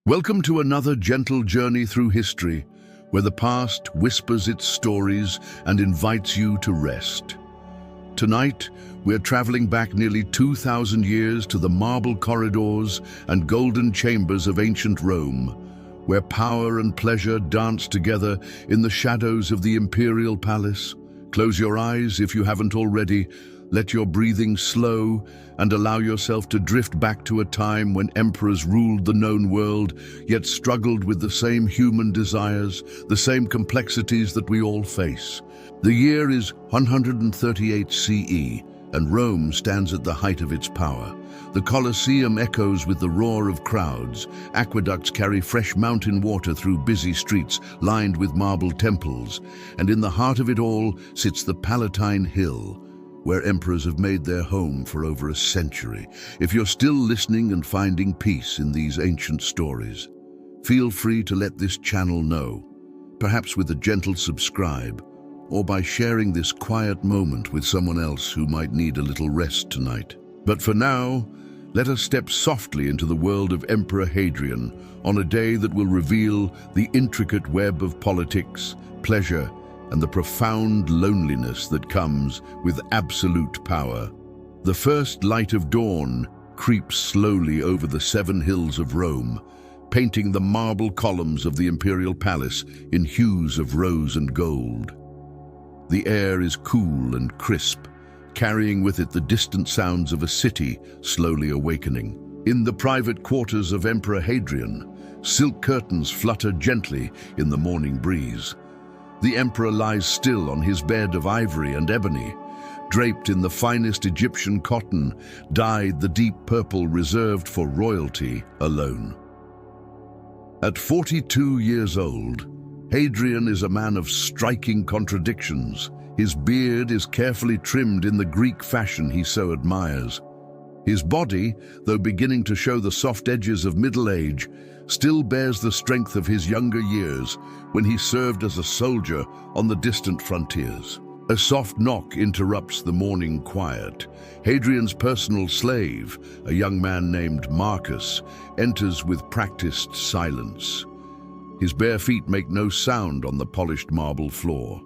Welcome to another gentle journey through history, where the past whispers its stories and invites you to rest. Tonight, we're traveling back nearly 2,000 years to the marble corridors and golden chambers of ancient Rome, where power and pleasure dance together in the shadows of the imperial palace. Close your eyes if you haven't already. Let your breathing slow and allow yourself to drift back to a time when emperors ruled the known world, yet struggled with the same human desires, the same complexities that we all face. The year is 138 CE, and Rome stands at the height of its power. The Colosseum echoes with the roar of crowds. Aqueducts carry fresh mountain water through busy streets lined with marble temples. And in the heart of it all sits the Palatine Hill, where emperors have made their home for over a century. If you're still listening and finding peace in these ancient stories, feel free to let this channel know, perhaps with a gentle subscribe, or by sharing this quiet moment with someone else who might need a little rest tonight. But for now, let us step softly into the world of Emperor Hadrian on a day that will reveal the intricate web of politics, pleasure, and the profound loneliness that comes with absolute power. The first light of dawn creeps slowly over the 7 hills of Rome, painting the marble columns of the imperial palace in hues of rose and gold. The air is cool and crisp, carrying with it the distant sounds of a city slowly awakening. In the private quarters of Emperor Hadrian, silk curtains flutter gently in the morning breeze. The emperor lies still on his bed of ivory and ebony, draped in the finest Egyptian cotton, dyed the deep purple reserved for royalty alone. At 42 years old, Hadrian is a man of striking contradictions. His beard is carefully trimmed in the Greek fashion he so admires. His body, though beginning to show the soft edges of middle age, still bears the strength of his younger years when he served as a soldier on the distant frontiers. A soft knock interrupts the morning quiet. Hadrian's personal slave, a young man named Marcus, enters with practiced silence. His bare feet make no sound on the polished marble floor.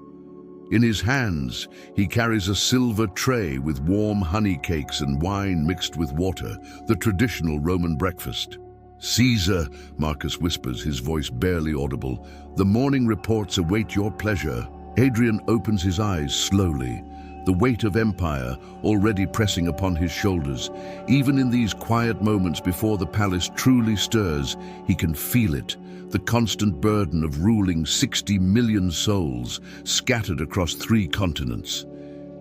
In his hands, he carries a silver tray with warm honey cakes and wine mixed with water, the traditional Roman breakfast. "Caesar," Marcus whispers, his voice barely audible, "the morning reports await your pleasure." Hadrian opens his eyes slowly, the weight of empire already pressing upon his shoulders. Even in these quiet moments before the palace truly stirs, he can feel it, the constant burden of ruling 60 million souls scattered across 3 continents.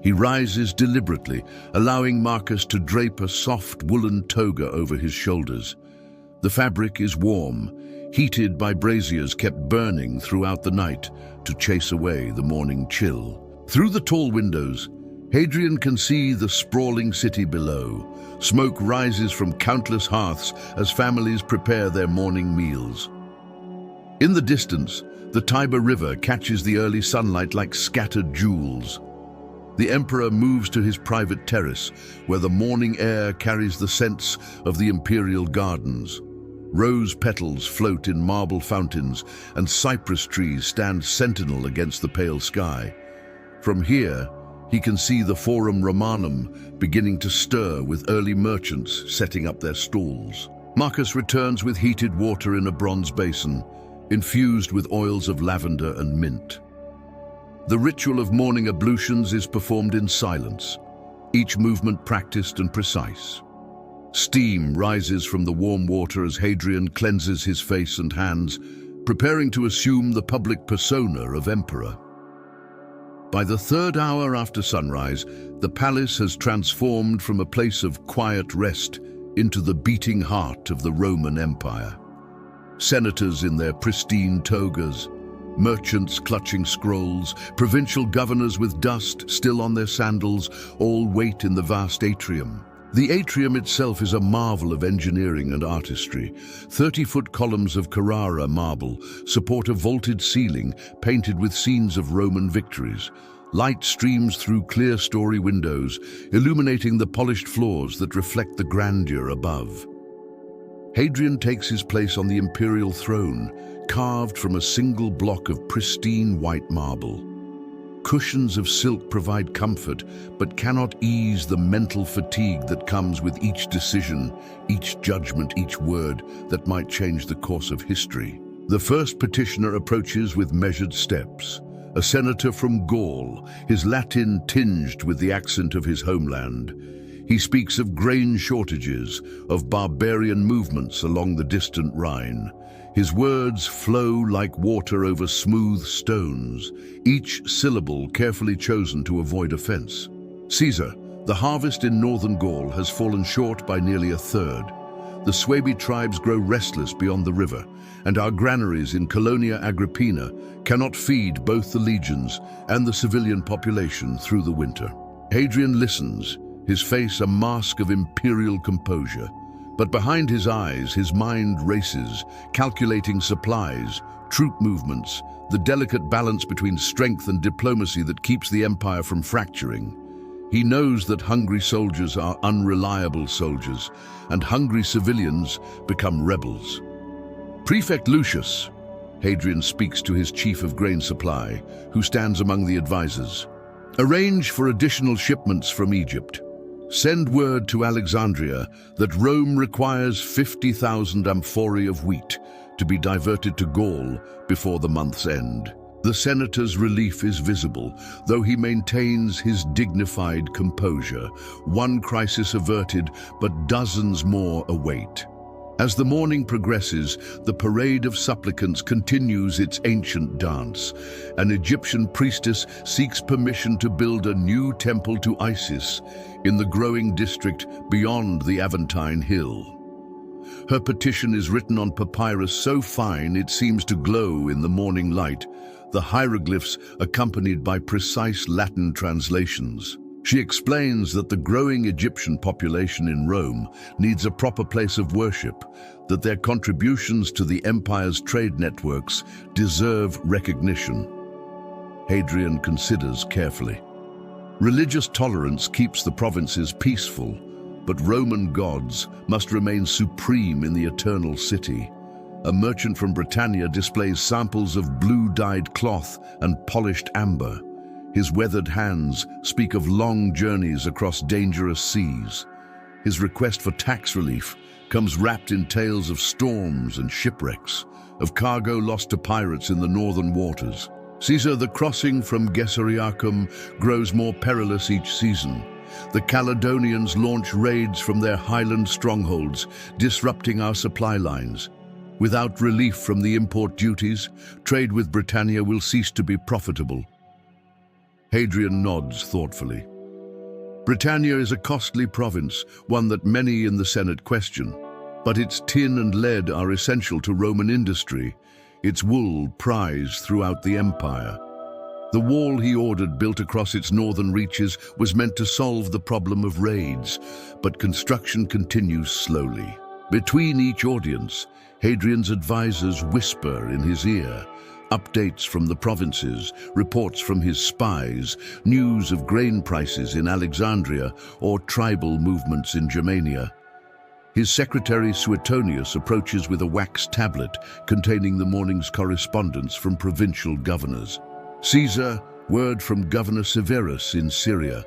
He rises deliberately, allowing Marcus to drape a soft woolen toga over his shoulders. The fabric is warm, heated by braziers kept burning throughout the night to chase away the morning chill. Through the tall windows, Hadrian can see the sprawling city below. Smoke rises from countless hearths as families prepare their morning meals. In the distance, the Tiber River catches the early sunlight like scattered jewels. The emperor moves to his private terrace, where the morning air carries the scents of the imperial gardens. Rose petals float in marble fountains, and cypress trees stand sentinel against the pale sky. From here, he can see the Forum Romanum beginning to stir with early merchants setting up their stalls. Marcus returns with heated water in a bronze basin, infused with oils of lavender and mint. The ritual of morning ablutions is performed in silence, each movement practiced and precise. Steam rises from the warm water as Hadrian cleanses his face and hands, preparing to assume the public persona of emperor. By the 3rd hour after sunrise, the palace has transformed from a place of quiet rest into the beating heart of the Roman Empire. Senators in their pristine togas, merchants clutching scrolls, provincial governors with dust still on their sandals, all wait in the vast atrium. The atrium itself is a marvel of engineering and artistry. 30-foot columns of Carrara marble support a vaulted ceiling painted with scenes of Roman victories. Light streams through clear-story windows, illuminating the polished floors that reflect the grandeur above. Hadrian takes his place on the imperial throne, carved from a single block of pristine white marble. Cushions of silk provide comfort, but cannot ease the mental fatigue that comes with each decision, each judgment, each word that might change the course of history. The first petitioner approaches with measured steps. A senator from Gaul, his Latin tinged with the accent of his homeland. He speaks of grain shortages, of barbarian movements along the distant Rhine. His words flow like water over smooth stones, each syllable carefully chosen to avoid offense. Caesar, the harvest in northern Gaul has fallen short by nearly a third. The Suebi tribes grow restless beyond the river, and our granaries in Colonia Agrippina cannot feed both the legions and the civilian population through the winter. Hadrian listens, his face a mask of imperial composure. But behind his eyes, his mind races, calculating supplies, troop movements, the delicate balance between strength and diplomacy that keeps the empire from fracturing. He knows that hungry soldiers are unreliable soldiers, and hungry civilians become rebels. Prefect Lucius, Hadrian speaks to his chief of grain supply, who stands among the advisors. Arrange for additional shipments from Egypt. Send word to Alexandria that Rome requires 50,000 amphorae of wheat to be diverted to Gaul before the month's end. The senator's relief is visible, though he maintains his dignified composure. One crisis averted, but dozens more await. As the morning progresses, the parade of supplicants continues its ancient dance. An Egyptian priestess seeks permission to build a new temple to Isis in the growing district beyond the Aventine Hill. Her petition is written on papyrus so fine it seems to glow in the morning light, the hieroglyphs accompanied by precise Latin translations. She explains that the growing Egyptian population in Rome needs a proper place of worship, that their contributions to the empire's trade networks deserve recognition. Hadrian considers carefully. Religious tolerance keeps the provinces peaceful, but Roman gods must remain supreme in the eternal city. A merchant from Britannia displays samples of blue-dyed cloth and polished amber. His weathered hands speak of long journeys across dangerous seas. His request for tax relief comes wrapped in tales of storms and shipwrecks, of cargo lost to pirates in the northern waters. Caesar, the crossing from Gessariacum grows more perilous each season. The Caledonians launch raids from their highland strongholds, disrupting our supply lines. Without relief from the import duties, trade with Britannia will cease to be profitable. Hadrian nods thoughtfully. Britannia is a costly province, one that many in the Senate question. But its tin and lead are essential to Roman industry, its wool prized throughout the empire. The wall he ordered built across its northern reaches was meant to solve the problem of raids, but construction continues slowly. Between each audience, Hadrian's advisors whisper in his ear, updates from the provinces, reports from his spies, news of grain prices in Alexandria or tribal movements in Germania. His secretary Suetonius approaches with a wax tablet containing the morning's correspondence from provincial governors. Caesar, word from Governor Severus in Syria.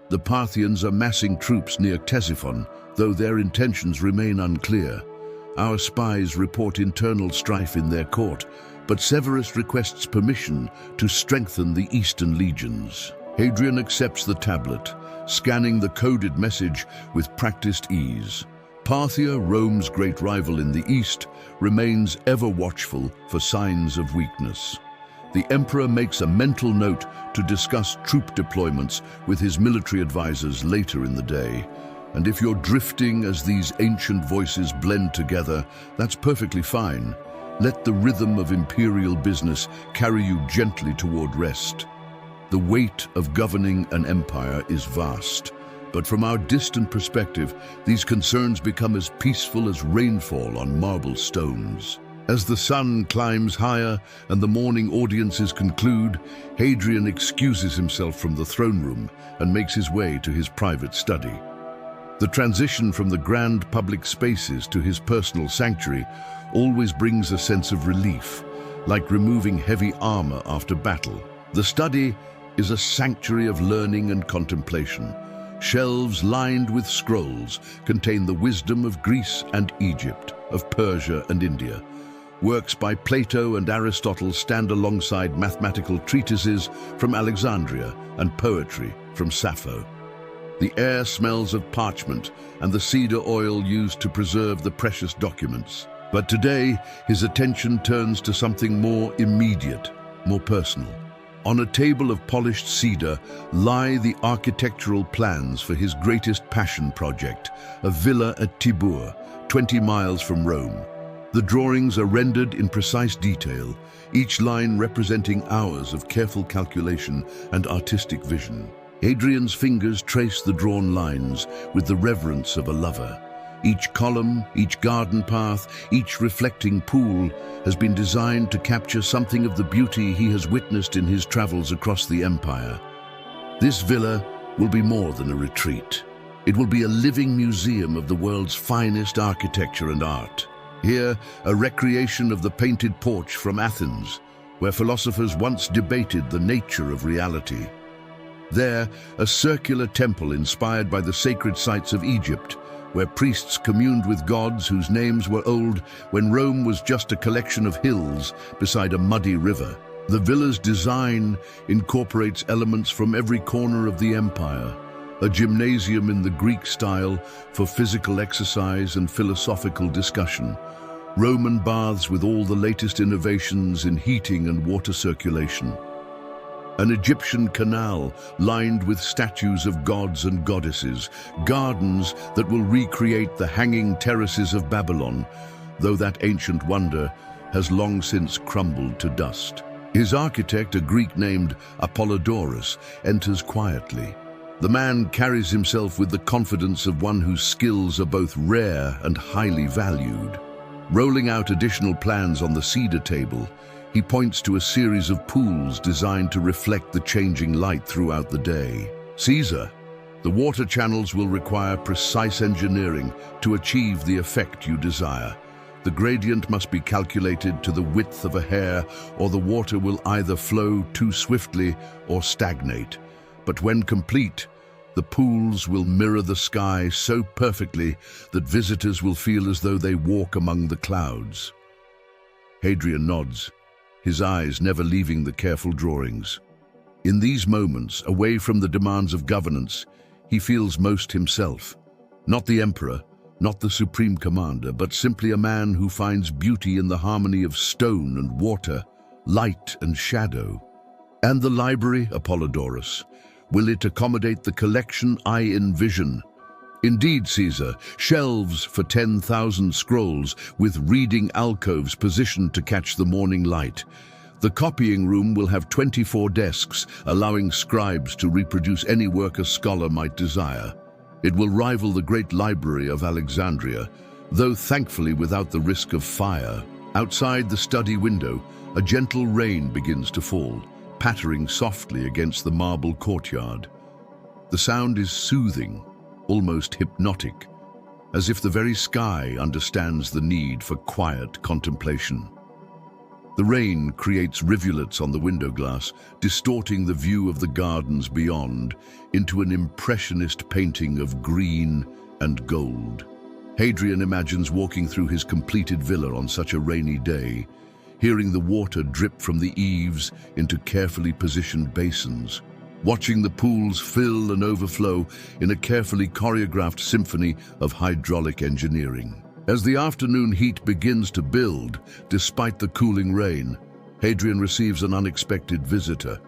The Parthians are massing troops near Ctesiphon, though their intentions remain unclear. Our spies report internal strife in their court, but Severus requests permission to strengthen the eastern legions. Hadrian accepts the tablet, scanning the coded message with practiced ease. Parthia, Rome's great rival in the east, remains ever watchful for signs of weakness. The emperor makes a mental note to discuss troop deployments with his military advisors later in the day. And if you're drifting as these ancient voices blend together, that's perfectly fine. Let the rhythm of imperial business carry you gently toward rest. The weight of governing an empire is vast, but from our distant perspective, these concerns become as peaceful as rainfall on marble stones. As the sun climbs higher and the morning audiences conclude, Hadrian excuses himself from the throne room and makes his way to his private study. The transition from the grand public spaces to his personal sanctuary always brings a sense of relief, like removing heavy armor after battle. The study is a sanctuary of learning and contemplation. Shelves lined with scrolls contain the wisdom of Greece and Egypt, of Persia and India. Works by Plato and Aristotle stand alongside mathematical treatises from Alexandria and poetry from Sappho. The air smells of parchment and the cedar oil used to preserve the precious documents. But today, his attention turns to something more immediate, more personal. On a table of polished cedar lie the architectural plans for his greatest passion project, a villa at Tibur, 20 miles from Rome. The drawings are rendered in precise detail, each line representing hours of careful calculation and artistic vision. Hadrian's fingers trace the drawn lines with the reverence of a lover. Each column, each garden path, each reflecting pool has been designed to capture something of the beauty he has witnessed in his travels across the empire. This villa will be more than a retreat. It will be a living museum of the world's finest architecture and art. Here, a recreation of the painted porch from Athens, where philosophers once debated the nature of reality. There, a circular temple inspired by the sacred sites of Egypt, where priests communed with gods whose names were old when Rome was just a collection of hills beside a muddy river. The villa's design incorporates elements from every corner of the empire. A gymnasium in the Greek style for physical exercise and philosophical discussion. Roman baths with all the latest innovations in heating and water circulation. An Egyptian canal lined with statues of gods and goddesses, gardens that will recreate the hanging terraces of Babylon, though that ancient wonder has long since crumbled to dust. His architect, a Greek named Apollodorus, enters quietly. The man carries himself with the confidence of one whose skills are both rare and highly valued. Rolling out additional plans on the cedar table, he points to a series of pools designed to reflect the changing light throughout the day. Caesar, the water channels will require precise engineering to achieve the effect you desire. The gradient must be calculated to the width of a hair, or the water will either flow too swiftly or stagnate. But when complete, the pools will mirror the sky so perfectly that visitors will feel as though they walk among the clouds. Hadrian nods, his eyes never leaving the careful drawings. In these moments, away from the demands of governance, he feels most himself. Not the emperor, not the supreme commander, but simply a man who finds beauty in the harmony of stone and water, light and shadow. And the library, Apollodorus, will it accommodate the collection I envision? Indeed, Caesar, shelves for 10,000 scrolls with reading alcoves positioned to catch the morning light. The copying room will have 24 desks, allowing scribes to reproduce any work a scholar might desire. It will rival the great library of Alexandria, though thankfully without the risk of fire. Outside the study window, a gentle rain begins to fall, pattering softly against the marble courtyard. The sound is soothing, almost hypnotic, as if the very sky understands the need for quiet contemplation. The rain creates rivulets on the window glass, distorting the view of the gardens beyond into an impressionist painting of green and gold. Hadrian imagines walking through his completed villa on such a rainy day, hearing the water drip from the eaves into carefully positioned basins, watching the pools fill and overflow in a carefully choreographed symphony of hydraulic engineering. As the afternoon heat begins to build, despite the cooling rain, Hadrian receives an unexpected visitor.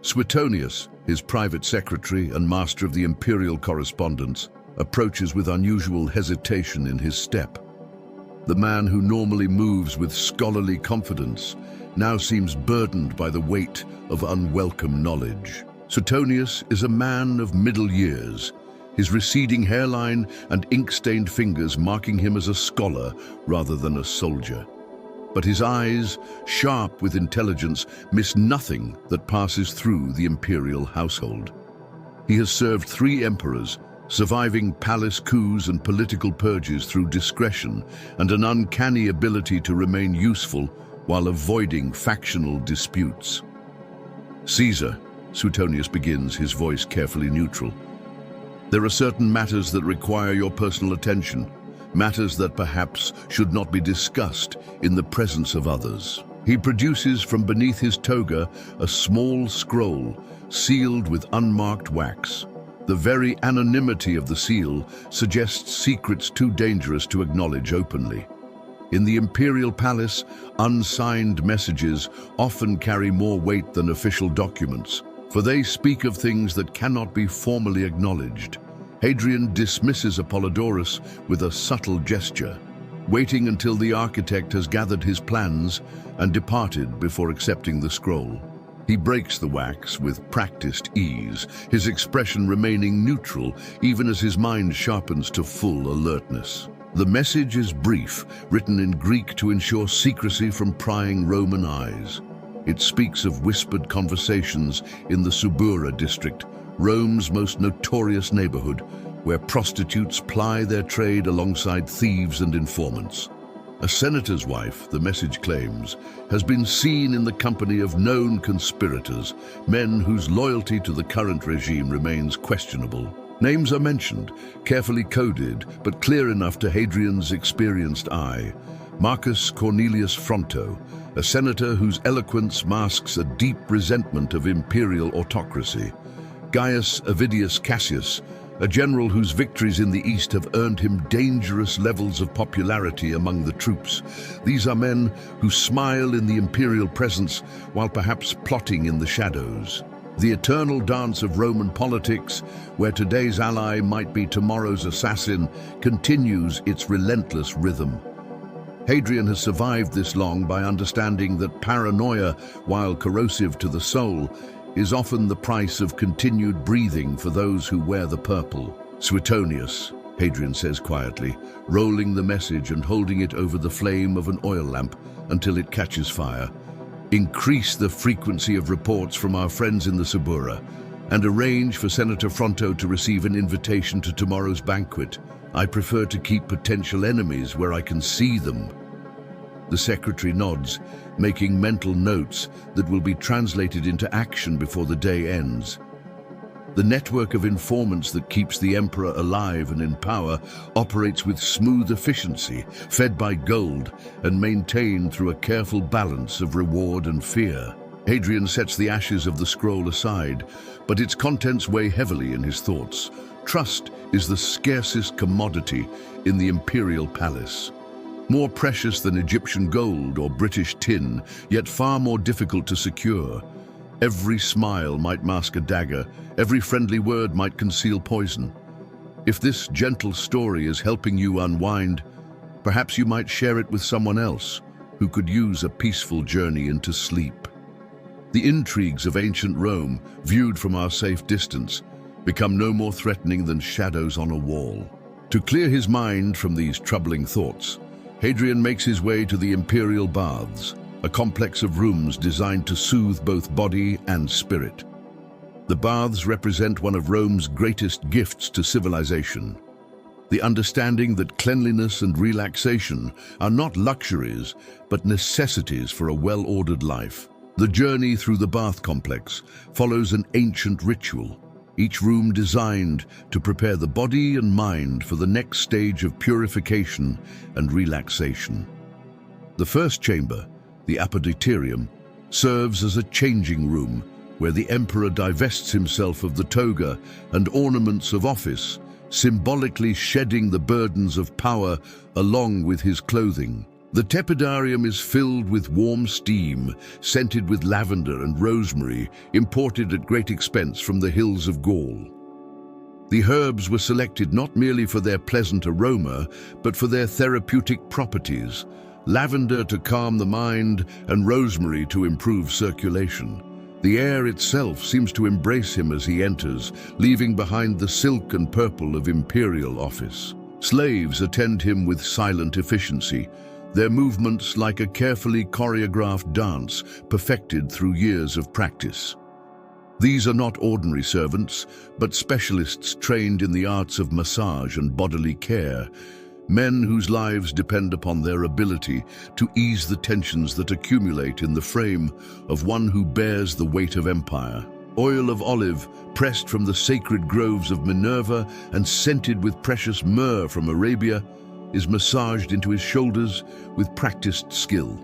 Suetonius, his private secretary and master of the imperial correspondence, approaches with unusual hesitation in his step. The man who normally moves with scholarly confidence now seems burdened by the weight of unwelcome knowledge. Suetonius is a man of middle years, his receding hairline and ink-stained fingers marking him as a scholar rather than a soldier. But his eyes, sharp with intelligence, miss nothing that passes through the imperial household. He has served 3 emperors, surviving palace coups and political purges through discretion and an uncanny ability to remain useful while avoiding factional disputes. Caesar, Suetonius begins, his voice carefully neutral. There are certain matters that require your personal attention, matters that perhaps should not be discussed in the presence of others. He produces from beneath his toga a small scroll sealed with unmarked wax. The very anonymity of the seal suggests secrets too dangerous to acknowledge openly. In the imperial palace, unsigned messages often carry more weight than official documents, for they speak of things that cannot be formally acknowledged. Hadrian dismisses Apollodorus with a subtle gesture, waiting until the architect has gathered his plans and departed before accepting the scroll. He breaks the wax with practiced ease, his expression remaining neutral even as his mind sharpens to full alertness. The message is brief, written in Greek to ensure secrecy from prying Roman eyes. It speaks of whispered conversations in the Subura district, Rome's most notorious neighborhood, where prostitutes ply their trade alongside thieves and informants. A senator's wife, the message claims, has been seen in the company of known conspirators, men whose loyalty to the current regime remains questionable. Names are mentioned, carefully coded, but clear enough to Hadrian's experienced eye. Marcus Cornelius Fronto, a senator whose eloquence masks a deep resentment of imperial autocracy. Gaius Avidius Cassius, a general whose victories in the East have earned him dangerous levels of popularity among the troops. These are men who smile in the imperial presence while perhaps plotting in the shadows. The eternal dance of Roman politics, where today's ally might be tomorrow's assassin, continues its relentless rhythm. Hadrian has survived this long by understanding that paranoia, while corrosive to the soul, is often the price of continued breathing for those who wear the purple. Suetonius, Hadrian says quietly, rolling the message and holding it over the flame of an oil lamp until it catches fire. Increase the frequency of reports from our friends in the Subura and arrange for Senator Fronto to receive an invitation to tomorrow's banquet. I prefer to keep potential enemies where I can see them. The secretary nods, making mental notes that will be translated into action before the day ends. The network of informants that keeps the emperor alive and in power operates with smooth efficiency, fed by gold and maintained through a careful balance of reward and fear. Hadrian sets the ashes of the scroll aside, but its contents weigh heavily in his thoughts. Trust is the scarcest commodity in the imperial palace. More precious than Egyptian gold or British tin, yet far more difficult to secure. Every smile might mask a dagger, every friendly word might conceal poison. If this gentle story is helping you unwind, perhaps you might share it with someone else who could use a peaceful journey into sleep. The intrigues of ancient Rome, viewed from our safe distance, become no more threatening than shadows on a wall. To clear his mind from these troubling thoughts, Hadrian makes his way to the imperial baths, a complex of rooms designed to soothe both body and spirit. The baths represent one of Rome's greatest gifts to civilization. The understanding that cleanliness and relaxation are not luxuries, but necessities for a well-ordered life. The journey through the bath complex follows an ancient ritual, each room designed to prepare the body and mind for the next stage of purification and relaxation. The first chamber, the apoditerium, serves as a changing room where the emperor divests himself of the toga and ornaments of office, symbolically shedding the burdens of power along with his clothing. The tepidarium is filled with warm steam, scented with lavender and rosemary, imported at great expense from the hills of Gaul. The herbs were selected not merely for their pleasant aroma, but for their therapeutic properties. Lavender to calm the mind and rosemary to improve circulation. The air itself seems to embrace him as he enters, leaving behind the silk and purple of imperial office. Slaves attend him with silent efficiency, their movements like a carefully choreographed dance perfected through years of practice. These are not ordinary servants, but specialists trained in the arts of massage and bodily care, men whose lives depend upon their ability to ease the tensions that accumulate in the frame of one who bears the weight of empire. Oil of olive, pressed from the sacred groves of Minerva and scented with precious myrrh from Arabia, is massaged into his shoulders with practiced skill.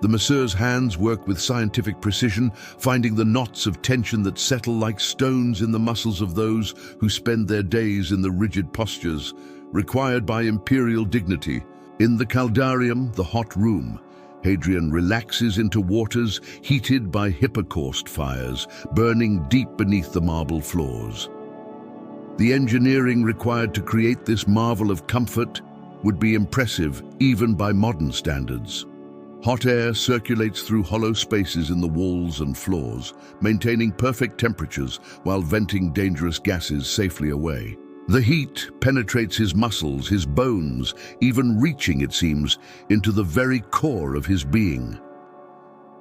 The masseur's hands work with scientific precision, finding the knots of tension that settle like stones in the muscles of those who spend their days in the rigid postures required by imperial dignity. In the caldarium, the hot room, Hadrian relaxes into waters heated by hippocaust fires, burning deep beneath the marble floors. The engineering required to create this marvel of comfort would be impressive even by modern standards. Hot air circulates through hollow spaces in the walls and floors, maintaining perfect temperatures while venting dangerous gases safely away. The heat penetrates his muscles, his bones, even reaching, it seems, into the very core of his being.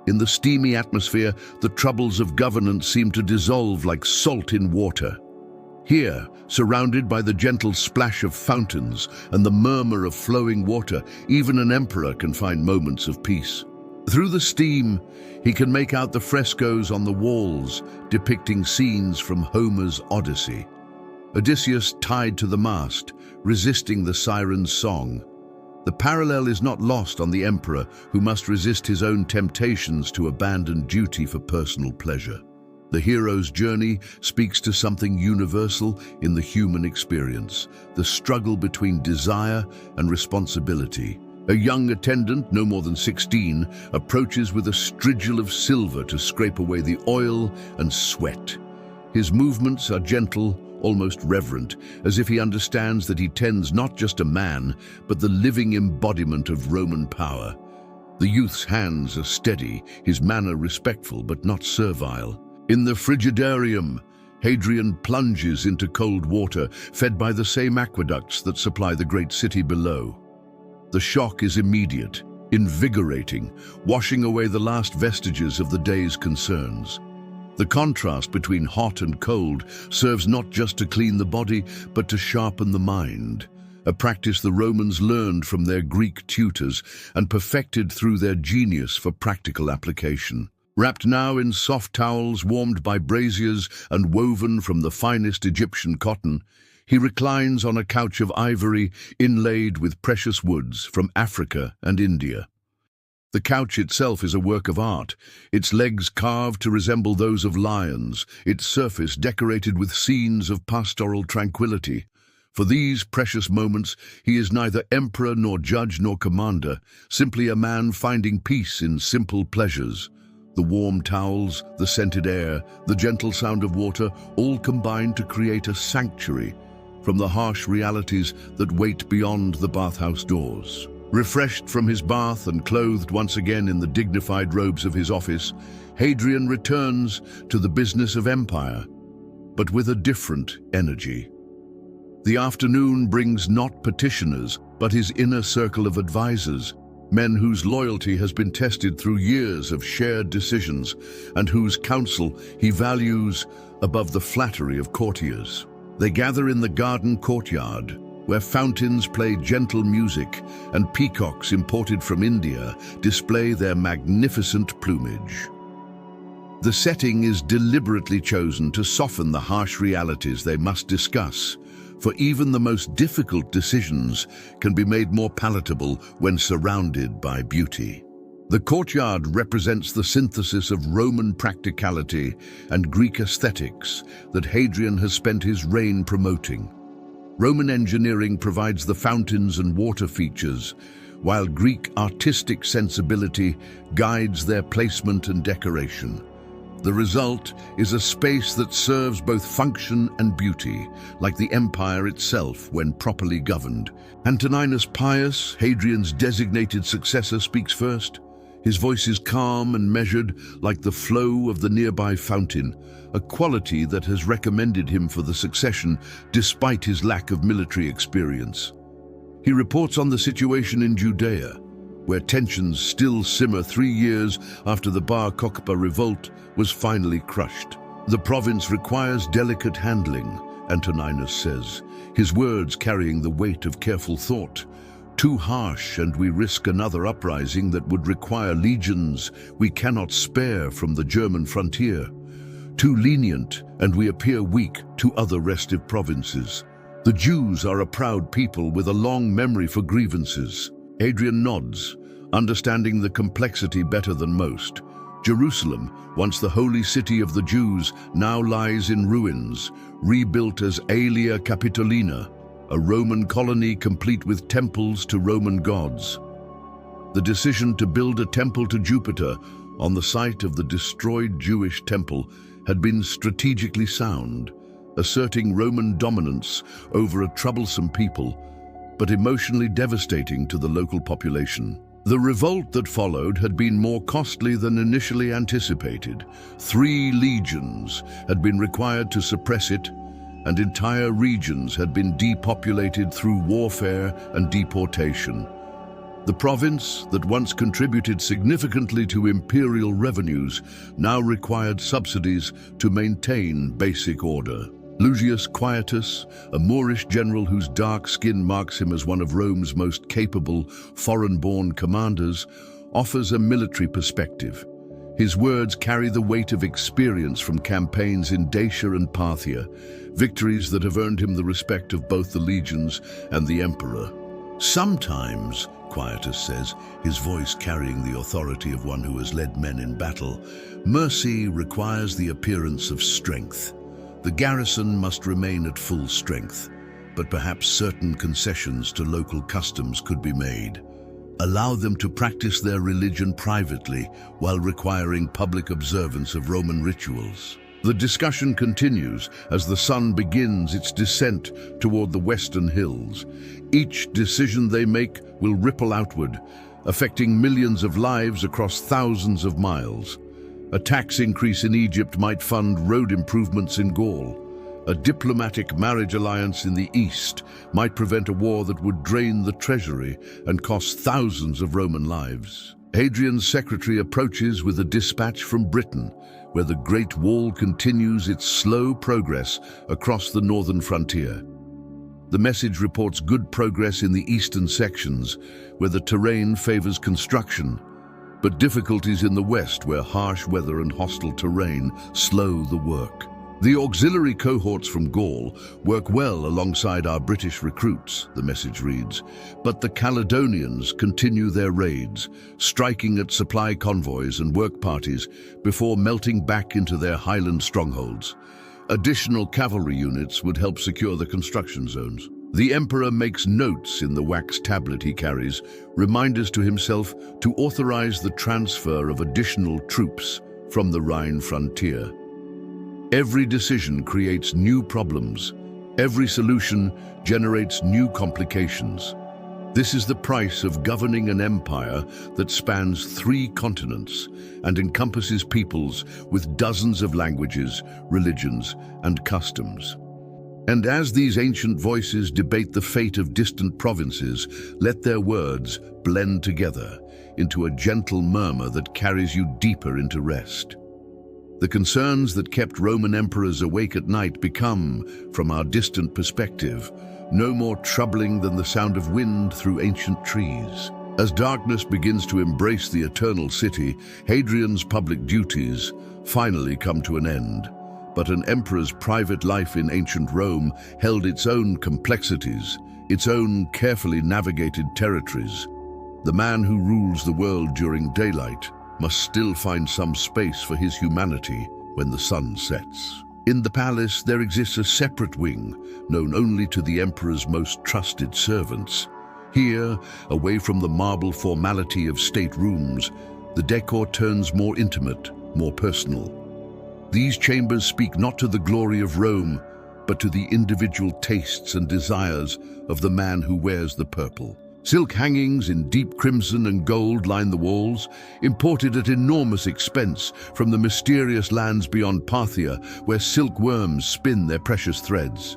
In the steamy atmosphere, the troubles of governance seem to dissolve like salt in water. Here, surrounded by the gentle splash of fountains and the murmur of flowing water, even an emperor can find moments of peace. Through the steam, he can make out the frescoes on the walls, depicting scenes from Homer's Odyssey. Odysseus tied to the mast, resisting the siren's song. The parallel is not lost on the emperor, who must resist his own temptations to abandon duty for personal pleasure. The hero's journey speaks to something universal in the human experience, the struggle between desire and responsibility. A young attendant, no more than 16, approaches with a strigil of silver to scrape away the oil and sweat. His movements are gentle, almost reverent, as if he understands that he tends not just a man, but the living embodiment of Roman power. The youth's hands are steady, his manner respectful but not servile. In the frigidarium, Hadrian plunges into cold water, fed by the same aqueducts that supply the great city below. The shock is immediate, invigorating, washing away the last vestiges of the day's concerns. The contrast between hot and cold serves not just to clean the body, but to sharpen the mind, a practice the Romans learned from their Greek tutors and perfected through their genius for practical application. Wrapped now in soft towels warmed by braziers and woven from the finest Egyptian cotton, he reclines on a couch of ivory inlaid with precious woods from Africa and India. The couch itself is a work of art, its legs carved to resemble those of lions, its surface decorated with scenes of pastoral tranquility. For these precious moments, he is neither emperor nor judge nor commander, simply a man finding peace in simple pleasures. The warm towels, the scented air, the gentle sound of water, all combine to create a sanctuary from the harsh realities that wait beyond the bathhouse doors. Refreshed from his bath and clothed once again in the dignified robes of his office, Hadrian returns to the business of empire, but with a different energy. The afternoon brings not petitioners, but his inner circle of advisors, men whose loyalty has been tested through years of shared decisions and whose counsel he values above the flattery of courtiers. They gather in the garden courtyard, where fountains play gentle music and peacocks imported from India display their magnificent plumage. The setting is deliberately chosen to soften the harsh realities they must discuss, for even the most difficult decisions can be made more palatable when surrounded by beauty. The courtyard represents the synthesis of Roman practicality and Greek aesthetics that Hadrian has spent his reign promoting. Roman engineering provides the fountains and water features, while Greek artistic sensibility guides their placement and decoration. The result is a space that serves both function and beauty, like the empire itself when properly governed. Antoninus Pius, Hadrian's designated successor, speaks first. His voice is calm and measured, like the flow of the nearby fountain, a quality that has recommended him for the succession despite his lack of military experience. He reports on the situation in Judea, where tensions still simmer 3 years after the Bar Kokhba revolt was finally crushed. The province requires delicate handling, Antoninus says, his words carrying the weight of careful thought. Too harsh, and we risk another uprising that would require legions we cannot spare from the German frontier. Too lenient, and we appear weak to other restive provinces. The Jews are a proud people with a long memory for grievances. Adrian nods, understanding the complexity better than most. Jerusalem, once the holy city of the Jews, now lies in ruins, rebuilt as Aelia Capitolina, a Roman colony complete with temples to Roman gods. The decision to build a temple to Jupiter on the site of the destroyed Jewish temple had been strategically sound, asserting Roman dominance over a troublesome people, but emotionally devastating to the local population. The revolt that followed had been more costly than initially anticipated. 3 legions had been required to suppress it, and entire regions had been depopulated through warfare and deportation. The province, that once contributed significantly to imperial revenues, now required subsidies to maintain basic order. Lucius Quietus, a Moorish general whose dark skin marks him as one of Rome's most capable foreign-born commanders, offers a military perspective. His words carry the weight of experience from campaigns in Dacia and Parthia, victories that have earned him the respect of both the legions and the emperor. Sometimes, Quietus says, his voice carrying the authority of one who has led men in battle, mercy requires the appearance of strength. The garrison must remain at full strength, but perhaps certain concessions to local customs could be made. Allow them to practice their religion privately while requiring public observance of Roman rituals. The discussion continues as the sun begins its descent toward the western hills. Each decision they make will ripple outward, affecting millions of lives across thousands of miles. A tax increase in Egypt might fund road improvements in Gaul. A diplomatic marriage alliance in the east might prevent a war that would drain the treasury and cost thousands of Roman lives. Hadrian's secretary approaches with a dispatch from Britain, where the Great Wall continues its slow progress across the northern frontier. The message reports good progress in the eastern sections, where the terrain favors construction, but difficulties in the west, where harsh weather and hostile terrain slow the work. The auxiliary cohorts from Gaul work well alongside our British recruits, the message reads, but the Caledonians continue their raids, striking at supply convoys and work parties before melting back into their highland strongholds. Additional cavalry units would help secure the construction zones. The emperor makes notes in the wax tablet he carries, reminders to himself to authorize the transfer of additional troops from the Rhine frontier. Every decision creates new problems. Every solution generates new complications. This is the price of governing an empire that spans 3 continents and encompasses peoples with dozens of languages, religions, and customs. And as these ancient voices debate the fate of distant provinces, let their words blend together into a gentle murmur that carries you deeper into rest. The concerns that kept Roman emperors awake at night become, from our distant perspective, no more troubling than the sound of wind through ancient trees. As darkness begins to embrace the eternal city, Hadrian's public duties finally come to an end. But an emperor's private life in ancient Rome held its own complexities, its own carefully navigated territories. The man who rules the world during daylight must still find some space for his humanity when the sun sets. In the palace, there exists a separate wing, known only to the emperor's most trusted servants. Here, away from the marble formality of state rooms, the decor turns more intimate, more personal. These chambers speak not to the glory of Rome, but to the individual tastes and desires of the man who wears the purple. Silk hangings in deep crimson and gold line the walls, imported at enormous expense from the mysterious lands beyond Parthia, where silkworms spin their precious threads.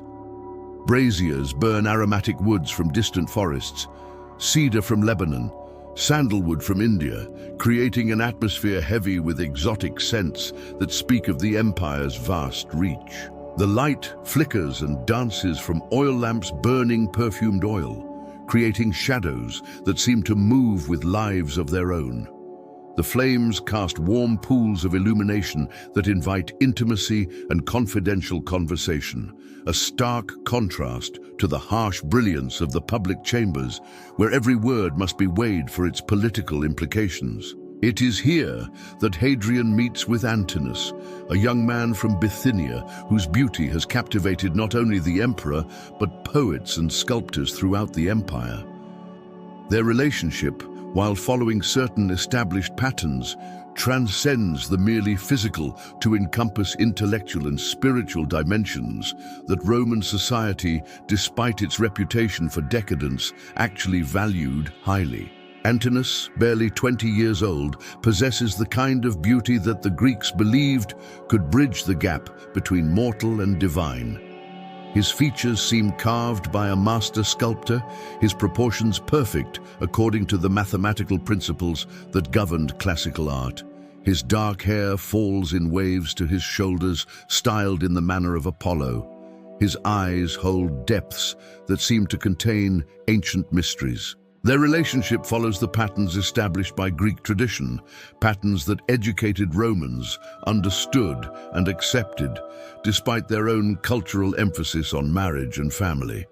Braziers burn aromatic woods from distant forests, cedar from Lebanon, sandalwood from India, creating an atmosphere heavy with exotic scents that speak of the empire's vast reach. The light flickers and dances from oil lamps burning perfumed oil, creating shadows that seem to move with lives of their own. The flames cast warm pools of illumination that invite intimacy and confidential conversation, a stark contrast to the harsh brilliance of the public chambers, where every word must be weighed for its political implications. It is here that Hadrian meets with Antinous, a young man from Bithynia whose beauty has captivated not only the emperor, but poets and sculptors throughout the empire. Their relationship, while following certain established patterns, transcends the merely physical to encompass intellectual and spiritual dimensions that Roman society, despite its reputation for decadence, actually valued highly. Antinous, barely 20 years old, possesses the kind of beauty that the Greeks believed could bridge the gap between mortal and divine. His features seem carved by a master sculptor, his proportions perfect according to the mathematical principles that governed classical art. His dark hair falls in waves to his shoulders, styled in the manner of Apollo. His eyes hold depths that seem to contain ancient mysteries. Their relationship follows the patterns established by Greek tradition, patterns that educated Romans understood and accepted, despite their own cultural emphasis on marriage and family.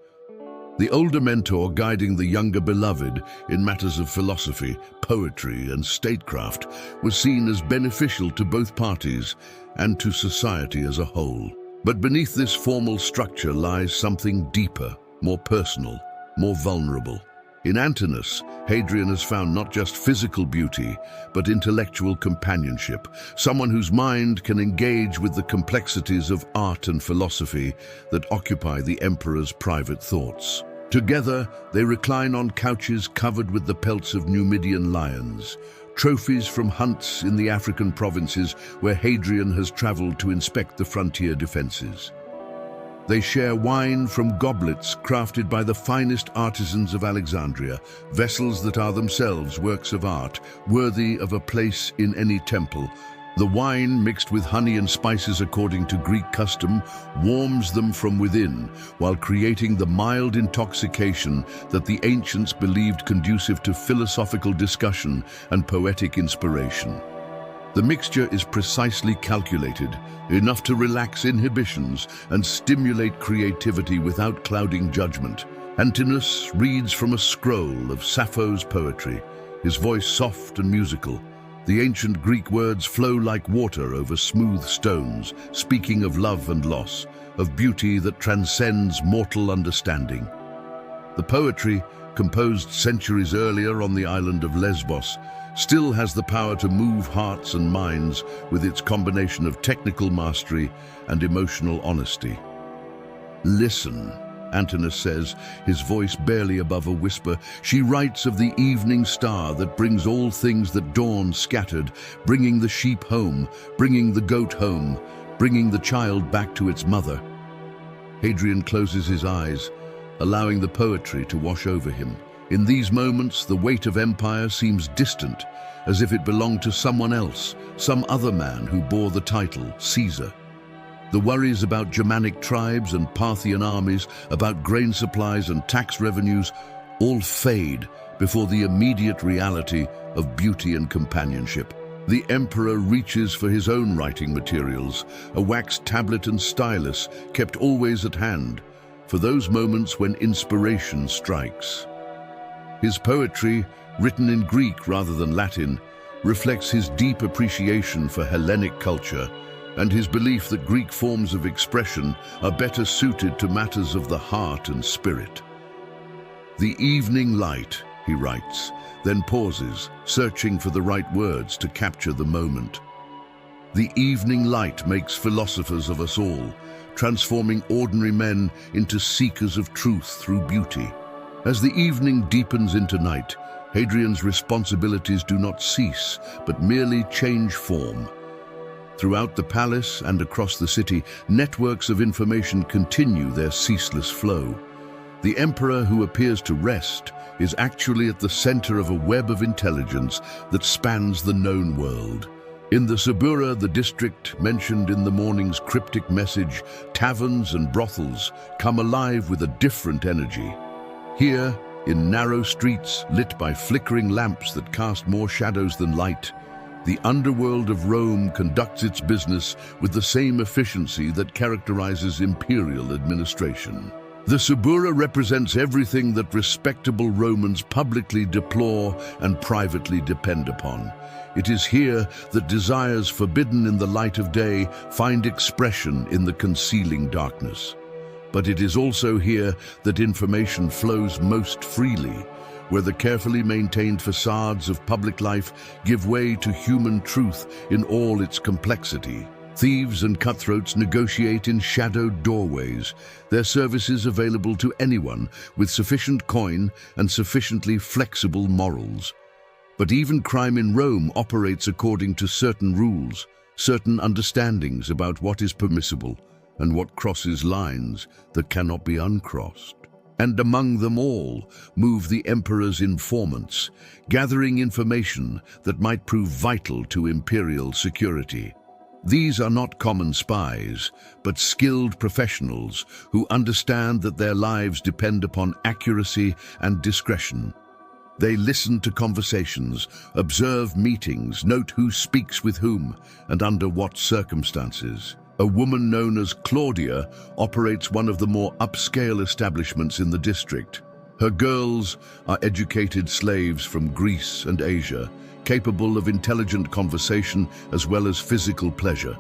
The older mentor guiding the younger beloved in matters of philosophy, poetry, and statecraft was seen as beneficial to both parties and to society as a whole. But beneath this formal structure lies something deeper, more personal, more vulnerable. In Antinous, Hadrian has found not just physical beauty, but intellectual companionship, someone whose mind can engage with the complexities of art and philosophy that occupy the emperor's private thoughts. Together, they recline on couches covered with the pelts of Numidian lions, trophies from hunts in the African provinces where Hadrian has traveled to inspect the frontier defenses. They share wine from goblets crafted by the finest artisans of Alexandria, vessels that are themselves works of art, worthy of a place in any temple. The wine, mixed with honey and spices according to Greek custom, warms them from within, while creating the mild intoxication that the ancients believed conducive to philosophical discussion and poetic inspiration. The mixture is precisely calculated, enough to relax inhibitions and stimulate creativity without clouding judgment. Antinous reads from a scroll of Sappho's poetry, his voice soft and musical. The ancient Greek words flow like water over smooth stones, speaking of love and loss, of beauty that transcends mortal understanding. The poetry, composed centuries earlier on the island of Lesbos, still has the power to move hearts and minds with its combination of technical mastery and emotional honesty. "Listen," Antinous says, his voice barely above a whisper. "She writes of the evening star that brings all things that dawn scattered, bringing the sheep home, bringing the goat home, bringing the child back to its mother." Hadrian closes his eyes, allowing the poetry to wash over him. In these moments, the weight of empire seems distant, as if it belonged to someone else, some other man who bore the title Caesar. The worries about Germanic tribes and Parthian armies, about grain supplies and tax revenues, all fade before the immediate reality of beauty and companionship. The emperor reaches for his own writing materials, a wax tablet and stylus kept always at hand, for those moments when inspiration strikes. His poetry, written in Greek rather than Latin, reflects his deep appreciation for Hellenic culture and his belief that Greek forms of expression are better suited to matters of the heart and spirit. "The evening light," he writes, then pauses, searching for the right words to capture the moment. "The evening light makes philosophers of us all, transforming ordinary men into seekers of truth through beauty." As the evening deepens into night, Hadrian's responsibilities do not cease, but merely change form. Throughout the palace and across the city, networks of information continue their ceaseless flow. The emperor who appears to rest is actually at the center of a web of intelligence that spans the known world. In the Subura, the district mentioned in the morning's cryptic message, taverns and brothels come alive with a different energy. Here, in narrow streets lit by flickering lamps that cast more shadows than light, the underworld of Rome conducts its business with the same efficiency that characterizes imperial administration. The Subura represents everything that respectable Romans publicly deplore and privately depend upon. It is here that desires forbidden in the light of day find expression in the concealing darkness. But it is also here that information flows most freely, where the carefully maintained facades of public life give way to human truth in all its complexity. Thieves and cutthroats negotiate in shadowed doorways, their services available to anyone with sufficient coin and sufficiently flexible morals. But even crime in Rome operates according to certain rules, certain understandings about what is permissible and what crosses lines that cannot be uncrossed. And among them all move the emperor's informants, gathering information that might prove vital to imperial security. These are not common spies, but skilled professionals who understand that their lives depend upon accuracy and discretion. They listen to conversations, observe meetings, note who speaks with whom, and under what circumstances. A woman known as Claudia operates one of the more upscale establishments in the district. Her girls are educated slaves from Greece and Asia, capable of intelligent conversation as well as physical pleasure.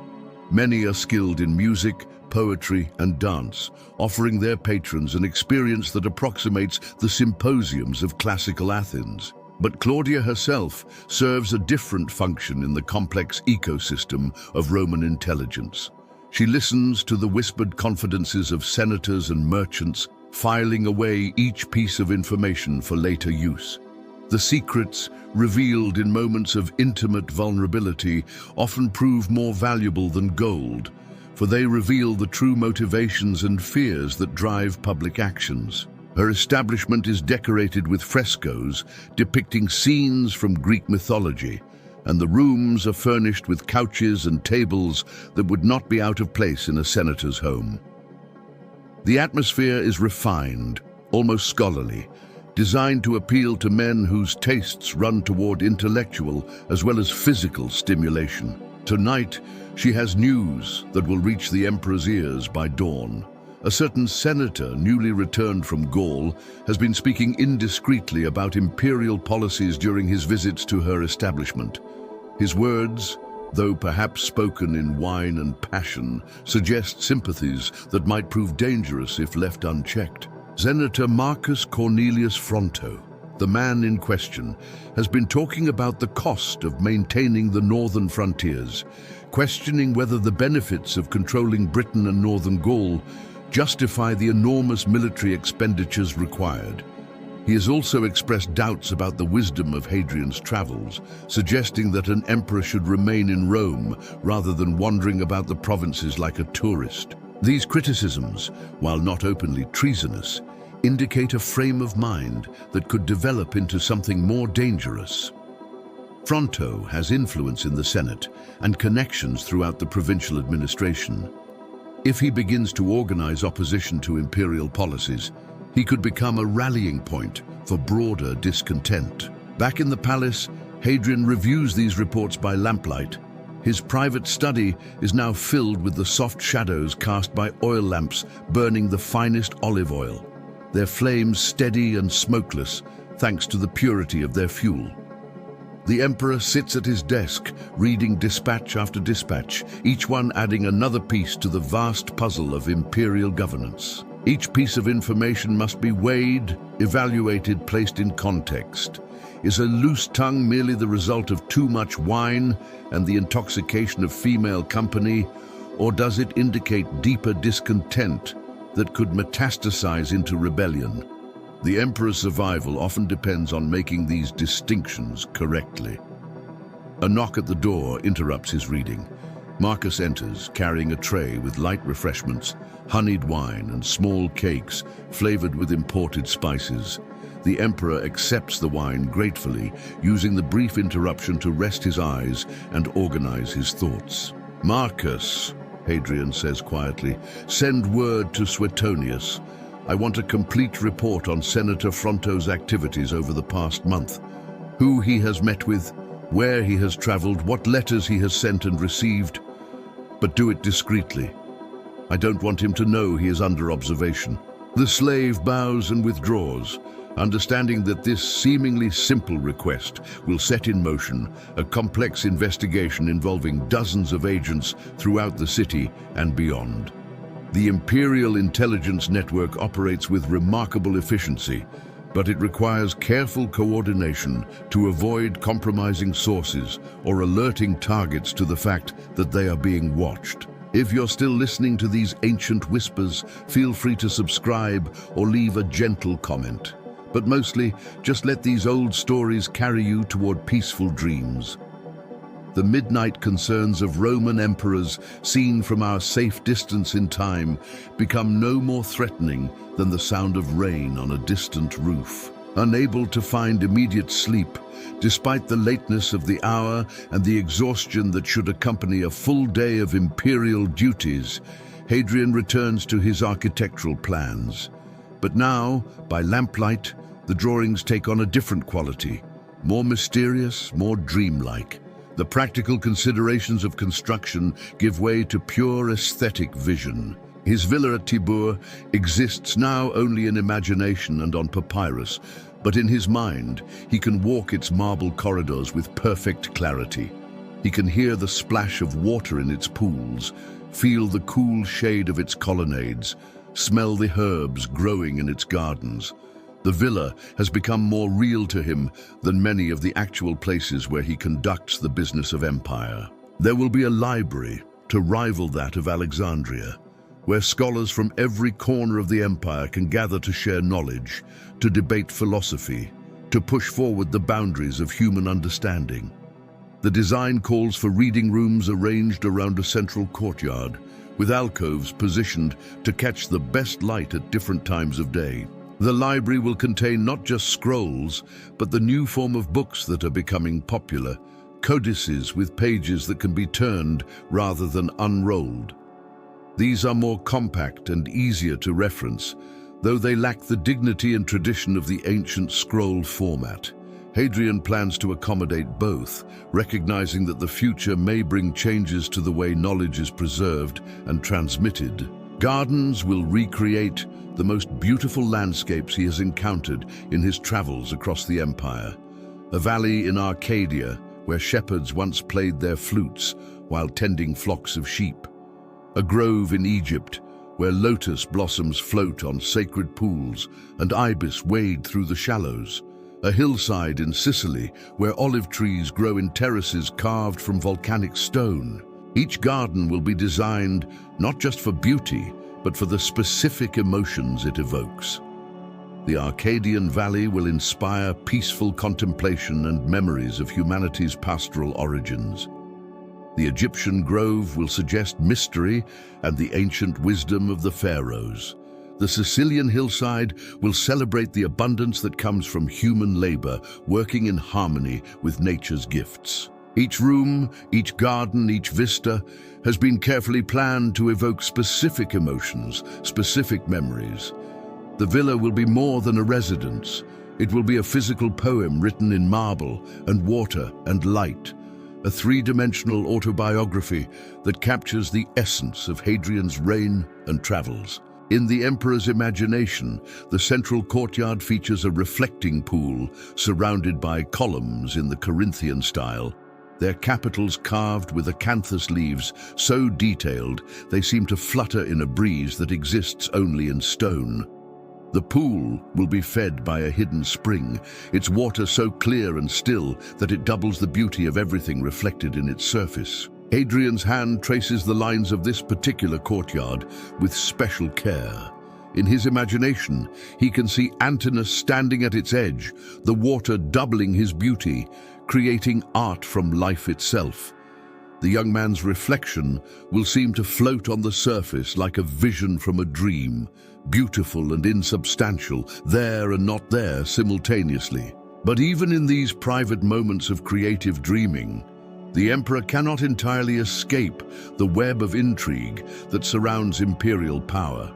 Many are skilled in music, poetry, and dance, offering their patrons an experience that approximates the symposiums of classical Athens. But Claudia herself serves a different function in the complex ecosystem of Roman intelligence. She listens to the whispered confidences of senators and merchants, filing away each piece of information for later use. The secrets, revealed in moments of intimate vulnerability, often prove more valuable than gold, for they reveal the true motivations and fears that drive public actions. Her establishment is decorated with frescoes depicting scenes from Greek mythology, and the rooms are furnished with couches and tables that would not be out of place in a senator's home. The atmosphere is refined, almost scholarly, designed to appeal to men whose tastes run toward intellectual as well as physical stimulation. Tonight, she has news that will reach the emperor's ears by dawn. A certain senator, newly returned from Gaul, has been speaking indiscreetly about imperial policies during his visits to her establishment. His words, though perhaps spoken in wine and passion, suggest sympathies that might prove dangerous if left unchecked. Senator Marcus Cornelius Fronto, the man in question, has been talking about the cost of maintaining the northern frontiers, questioning whether the benefits of controlling Britain and northern Gaul justify the enormous military expenditures required. He has also expressed doubts about the wisdom of Hadrian's travels, suggesting that an emperor should remain in Rome rather than wandering about the provinces like a tourist. These criticisms, while not openly treasonous, indicate a frame of mind that could develop into something more dangerous. Fronto has influence in the Senate and connections throughout the provincial administration. If he begins to organize opposition to imperial policies, he could become a rallying point for broader discontent. Back in the palace, Hadrian reviews these reports by lamplight. His private study is now filled with the soft shadows cast by oil lamps burning the finest olive oil, their flames steady and smokeless thanks to the purity of their fuel. The emperor sits at his desk, reading dispatch after dispatch, each one adding another piece to the vast puzzle of imperial governance. Each piece of information must be weighed, evaluated, placed in context. Is a loose tongue merely the result of too much wine and the intoxication of female company, or does it indicate deeper discontent that could metastasize into rebellion? The emperor's survival often depends on making these distinctions correctly. A knock at the door interrupts his reading. Marcus enters, carrying a tray with light refreshments, honeyed wine and small cakes flavored with imported spices. The emperor accepts the wine gratefully, using the brief interruption to rest his eyes and organize his thoughts. "Marcus," Hadrian says quietly, "send word to Suetonius. I want a complete report on Senator Fronto's activities over the past month. Who he has met with, where he has traveled, what letters he has sent and received. But do it discreetly. I don't want him to know he is under observation." The slave bows and withdraws, understanding that this seemingly simple request will set in motion a complex investigation involving dozens of agents throughout the city and beyond. The Imperial Intelligence Network operates with remarkable efficiency, but it requires careful coordination to avoid compromising sources or alerting targets to the fact that they are being watched. If you're still listening to these ancient whispers, feel free to subscribe or leave a gentle comment. But mostly, just let these old stories carry you toward peaceful dreams. The midnight concerns of Roman emperors, seen from our safe distance in time, become no more threatening than the sound of rain on a distant roof. Unable to find immediate sleep, despite the lateness of the hour and the exhaustion that should accompany a full day of imperial duties, Hadrian returns to his architectural plans. But now, by lamplight, the drawings take on a different quality, more mysterious, more dreamlike. The practical considerations of construction give way to pure aesthetic vision. His villa at Tibur exists now only in imagination and on papyrus, but in his mind, he can walk its marble corridors with perfect clarity. He can hear the splash of water in its pools, feel the cool shade of its colonnades, smell the herbs growing in its gardens. The villa has become more real to him than many of the actual places where he conducts the business of empire. There will be a library to rival that of Alexandria, where scholars from every corner of the empire can gather to share knowledge, to debate philosophy, to push forward the boundaries of human understanding. The design calls for reading rooms arranged around a central courtyard, with alcoves positioned to catch the best light at different times of day. The library will contain not just scrolls, but the new form of books that are becoming popular, codices with pages that can be turned rather than unrolled. These are more compact and easier to reference, though they lack the dignity and tradition of the ancient scroll format. Hadrian plans to accommodate both, recognizing that the future may bring changes to the way knowledge is preserved and transmitted. Gardens will recreate the most beautiful landscapes he has encountered in his travels across the empire. A valley in Arcadia, where shepherds once played their flutes while tending flocks of sheep. A grove in Egypt, where lotus blossoms float on sacred pools and ibis wade through the shallows. A hillside in Sicily, where olive trees grow in terraces carved from volcanic stone. Each garden will be designed not just for beauty, but for the specific emotions it evokes. The Arcadian Valley will inspire peaceful contemplation and memories of humanity's pastoral origins. The Egyptian grove will suggest mystery and the ancient wisdom of the pharaohs. The Sicilian hillside will celebrate the abundance that comes from human labor, working in harmony with nature's gifts. Each room, each garden, each vista has been carefully planned to evoke specific emotions, specific memories. The villa will be more than a residence. It will be a physical poem written in marble and water and light, a three-dimensional autobiography that captures the essence of Hadrian's reign and travels. In the emperor's imagination, the central courtyard features a reflecting pool surrounded by columns in the Corinthian style, their capitals carved with acanthus leaves so detailed they seem to flutter in a breeze that exists only in stone. The pool will be fed by a hidden spring, its water so clear and still that it doubles the beauty of everything reflected in its surface. Hadrian's hand traces the lines of this particular courtyard with special care. In his imagination, he can see Antinous standing at its edge, the water doubling his beauty, creating art from life itself. The young man's reflection will seem to float on the surface like a vision from a dream, beautiful and insubstantial, there and not there simultaneously. But even in these private moments of creative dreaming, the emperor cannot entirely escape the web of intrigue that surrounds imperial power.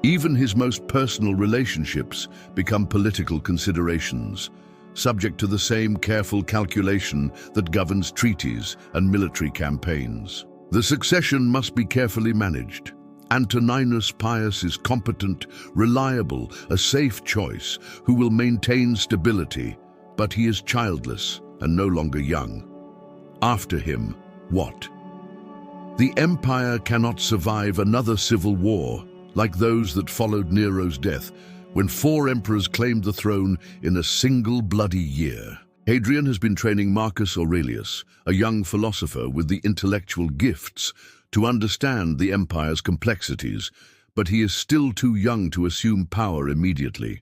Even his most personal relationships become political considerations, subject to the same careful calculation that governs treaties and military campaigns. The succession must be carefully managed. Antoninus Pius is competent, reliable, a safe choice who will maintain stability, but he is childless and no longer young. After him, what? The empire cannot survive another civil war like those that followed Nero's death, when 4 emperors claimed the throne in a single bloody year. Hadrian has been training Marcus Aurelius, a young philosopher with the intellectual gifts, to understand the empire's complexities, but he is still too young to assume power immediately.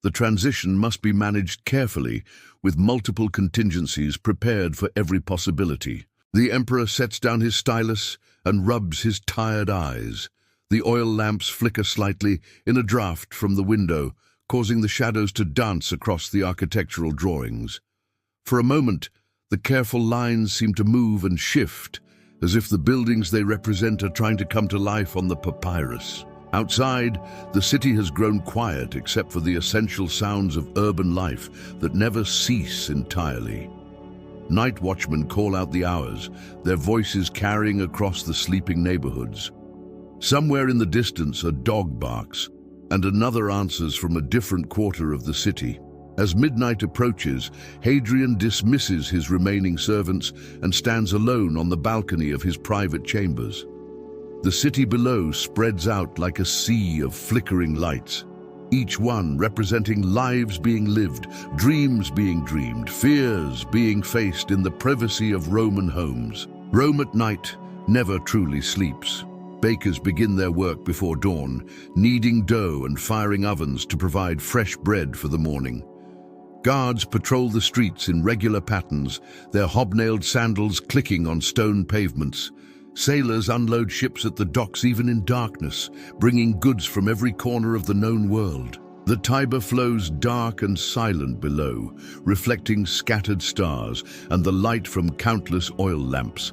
The transition must be managed carefully, with multiple contingencies prepared for every possibility. The emperor sets down his stylus and rubs his tired eyes. The oil lamps flicker slightly in a draught from the window, causing the shadows to dance across the architectural drawings. For a moment, the careful lines seem to move and shift, as if the buildings they represent are trying to come to life on the papyrus. Outside, the city has grown quiet except for the essential sounds of urban life that never cease entirely. Night watchmen call out the hours, their voices carrying across the sleeping neighborhoods. Somewhere in the distance a dog barks, and another answers from a different quarter of the city. As midnight approaches, Hadrian dismisses his remaining servants and stands alone on the balcony of his private chambers. The city below spreads out like a sea of flickering lights, each one representing lives being lived, dreams being dreamed, fears being faced in the privacy of Roman homes. Rome at night never truly sleeps. Bakers begin their work before dawn, kneading dough and firing ovens to provide fresh bread for the morning. Guards patrol the streets in regular patterns, their hobnailed sandals clicking on stone pavements. Sailors unload ships at the docks even in darkness, bringing goods from every corner of the known world. The Tiber flows dark and silent below, reflecting scattered stars and the light from countless oil lamps.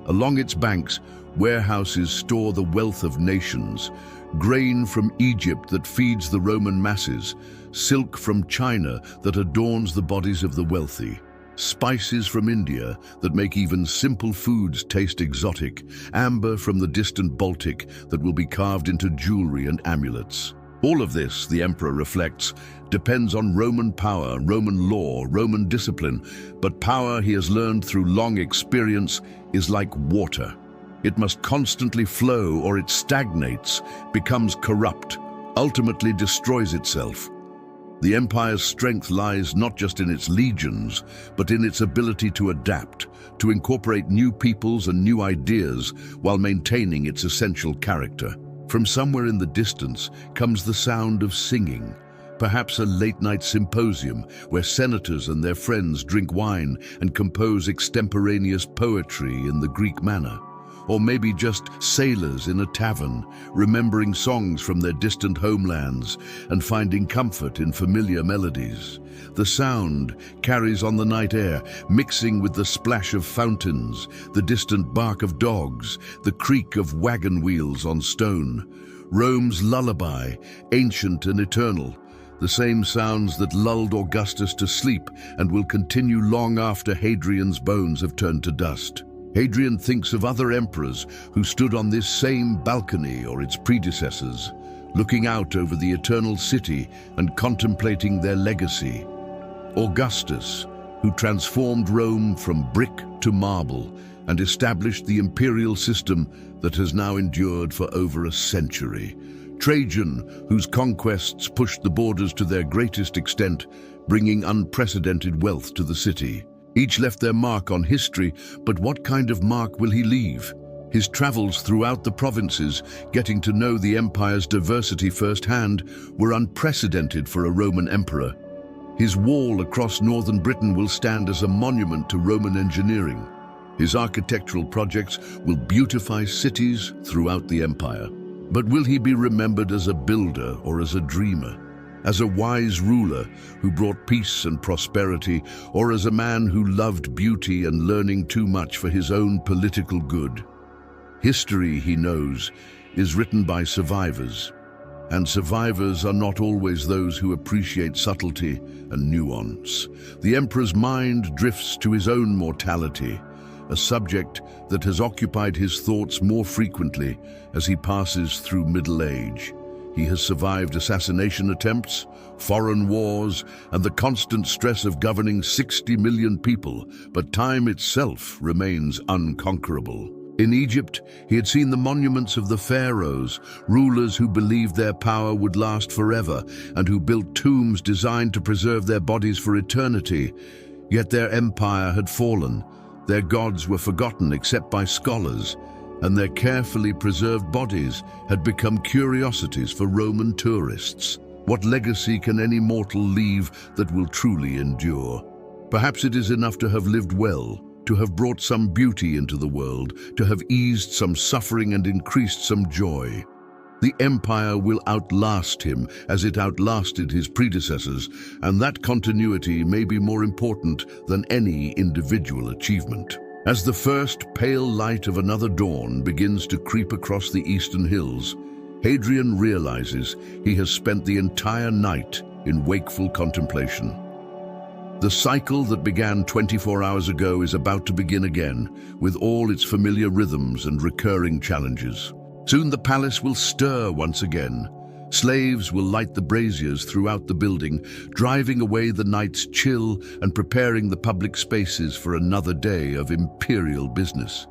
Along its banks, warehouses store the wealth of nations, grain from Egypt that feeds the Roman masses, silk from China that adorns the bodies of the wealthy, spices from India that make even simple foods taste exotic, amber from the distant Baltic that will be carved into jewelry and amulets. All of this, the emperor reflects, depends on Roman power, Roman law, Roman discipline, but power he has learned through long experience is like water. It must constantly flow or it stagnates, becomes corrupt, ultimately destroys itself. The empire's strength lies not just in its legions, but in its ability to adapt, to incorporate new peoples and new ideas while maintaining its essential character. From somewhere in the distance comes the sound of singing, perhaps a late-night symposium where senators and their friends drink wine and compose extemporaneous poetry in the Greek manner. Or maybe just sailors in a tavern, remembering songs from their distant homelands and finding comfort in familiar melodies. The sound carries on the night air, mixing with the splash of fountains, the distant bark of dogs, the creak of wagon wheels on stone. Rome's lullaby, ancient and eternal, the same sounds that lulled Augustus to sleep and will continue long after Hadrian's bones have turned to dust. Hadrian thinks of other emperors who stood on this same balcony or its predecessors, looking out over the eternal city and contemplating their legacy. Augustus, who transformed Rome from brick to marble and established the imperial system that has now endured for over a century. Trajan, whose conquests pushed the borders to their greatest extent, bringing unprecedented wealth to the city. Each left their mark on history, but what kind of mark will he leave? His travels throughout the provinces, getting to know the empire's diversity firsthand, were unprecedented for a Roman emperor. His wall across northern Britain will stand as a monument to Roman engineering. His architectural projects will beautify cities throughout the empire. But will he be remembered as a builder or as a dreamer? As a wise ruler who brought peace and prosperity, or as a man who loved beauty and learning too much for his own political good? History, he knows, is written by survivors, and survivors are not always those who appreciate subtlety and nuance. The emperor's mind drifts to his own mortality, a subject that has occupied his thoughts more frequently as he passes through middle age. He has survived assassination attempts, foreign wars, and the constant stress of governing 60 million people, but time itself remains unconquerable. In Egypt, he had seen the monuments of the pharaohs, rulers who believed their power would last forever and who built tombs designed to preserve their bodies for eternity. Yet their empire had fallen. Their gods were forgotten except by scholars, and their carefully preserved bodies had become curiosities for Roman tourists. What legacy can any mortal leave that will truly endure? Perhaps it is enough to have lived well, to have brought some beauty into the world, to have eased some suffering and increased some joy. The empire will outlast him as it outlasted his predecessors, and that continuity may be more important than any individual achievement. As the first pale light of another dawn begins to creep across the eastern hills, Hadrian realizes he has spent the entire night in wakeful contemplation. The cycle that began 24 hours ago is about to begin again, with all its familiar rhythms and recurring challenges. Soon the palace will stir once again. Slaves will light the braziers throughout the building, driving away the night's chill and preparing the public spaces for another day of imperial business.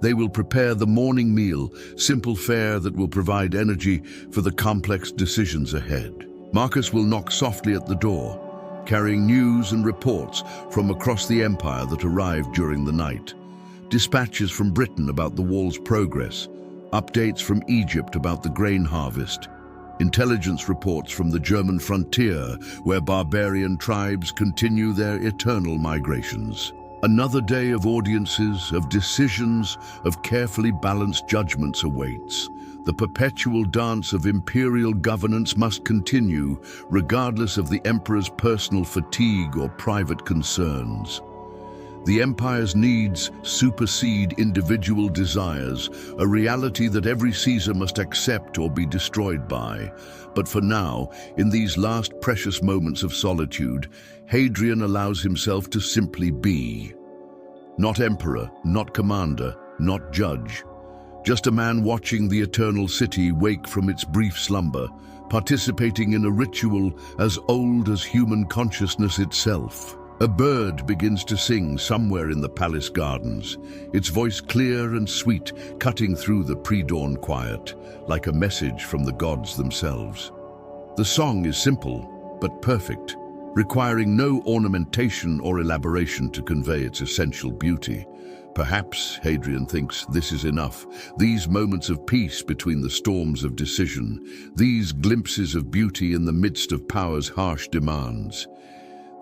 They will prepare the morning meal, simple fare that will provide energy for the complex decisions ahead. Marcus will knock softly at the door, carrying news and reports from across the empire that arrived during the night. Dispatches from Britain about the wall's progress, updates from Egypt about the grain harvest, intelligence reports from the German frontier, where barbarian tribes continue their eternal migrations. Another day of audiences, of decisions, of carefully balanced judgments awaits. The perpetual dance of imperial governance must continue, regardless of the emperor's personal fatigue or private concerns. The empire's needs supersede individual desires, a reality that every Caesar must accept or be destroyed by. But for now, in these last precious moments of solitude, Hadrian allows himself to simply be. Not emperor, not commander, not judge. Just a man watching the eternal city wake from its brief slumber, participating in a ritual as old as human consciousness itself. A bird begins to sing somewhere in the palace gardens, its voice clear and sweet, cutting through the pre-dawn quiet, like a message from the gods themselves. The song is simple, but perfect, requiring no ornamentation or elaboration to convey its essential beauty. Perhaps, Hadrian thinks, this is enough. These moments of peace between the storms of decision, these glimpses of beauty in the midst of power's harsh demands,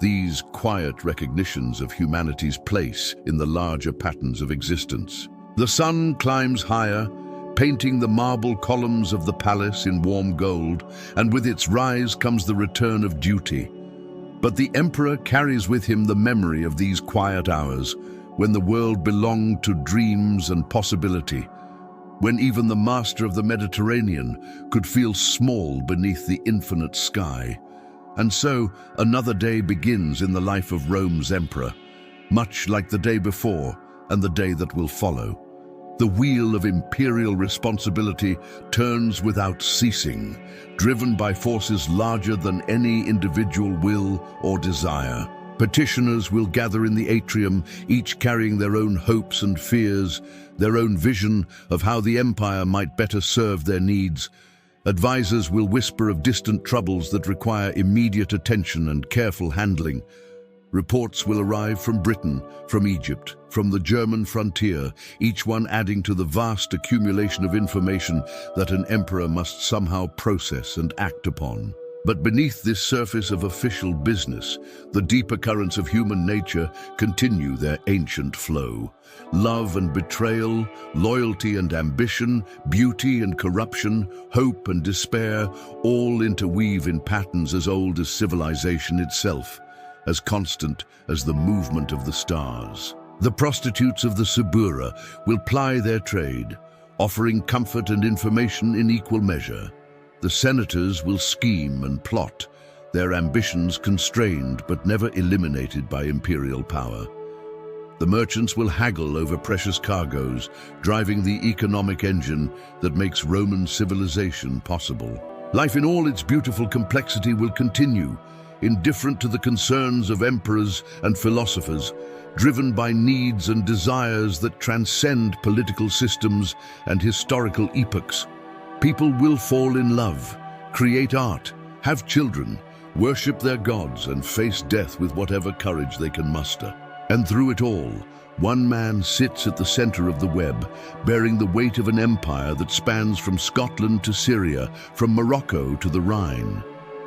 these quiet recognitions of humanity's place in the larger patterns of existence. The sun climbs higher, painting the marble columns of the palace in warm gold, and with its rise comes the return of duty. But the emperor carries with him the memory of these quiet hours, when the world belonged to dreams and possibility, when even the master of the Mediterranean could feel small beneath the infinite sky. And so, another day begins in the life of Rome's emperor, much like the day before and the day that will follow. The wheel of imperial responsibility turns without ceasing, driven by forces larger than any individual will or desire. Petitioners will gather in the atrium, each carrying their own hopes and fears, their own vision of how the empire might better serve their needs. Advisors will whisper of distant troubles that require immediate attention and careful handling. Reports will arrive from Britain, from Egypt, from the German frontier, each one adding to the vast accumulation of information that an emperor must somehow process and act upon. But beneath this surface of official business, the deeper currents of human nature continue their ancient flow. Love and betrayal, loyalty and ambition, beauty and corruption, hope and despair, all interweave in patterns as old as civilization itself, as constant as the movement of the stars. The prostitutes of the Subura will ply their trade, offering comfort and information in equal measure. The senators will scheme and plot, their ambitions constrained but never eliminated by imperial power. The merchants will haggle over precious cargoes, driving the economic engine that makes Roman civilization possible. Life in all its beautiful complexity will continue, indifferent to the concerns of emperors and philosophers, driven by needs and desires that transcend political systems and historical epochs. People will fall in love, create art, have children, worship their gods, and face death with whatever courage they can muster. And through it all, one man sits at the center of the web, bearing the weight of an empire that spans from Scotland to Syria, from Morocco to the Rhine.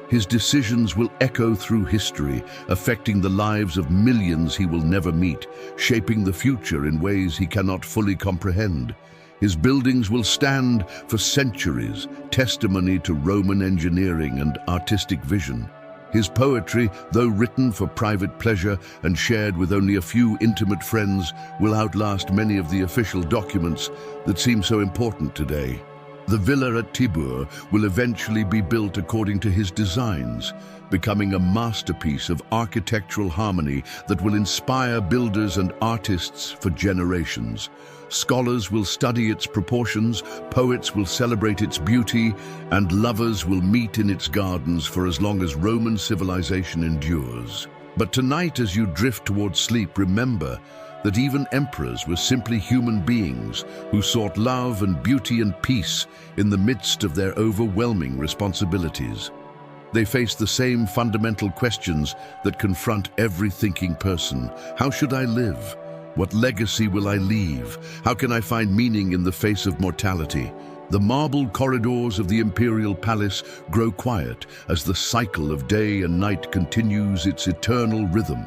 His decisions will echo through history, affecting the lives of millions he will never meet, shaping the future in ways he cannot fully comprehend. His buildings will stand for centuries, testimony to Roman engineering and artistic vision. His poetry, though written for private pleasure and shared with only a few intimate friends, will outlast many of the official documents that seem so important today. The villa at Tibur will eventually be built according to his designs, becoming a masterpiece of architectural harmony that will inspire builders and artists for generations. Scholars will study its proportions, poets will celebrate its beauty, and lovers will meet in its gardens for as long as Roman civilization endures. But tonight, as you drift towards sleep, remember that even emperors were simply human beings who sought love and beauty and peace in the midst of their overwhelming responsibilities. They face the same fundamental questions that confront every thinking person. How should I live? What legacy will I leave? How can I find meaning in the face of mortality? The marble corridors of the imperial palace grow quiet as the cycle of day and night continues its eternal rhythm.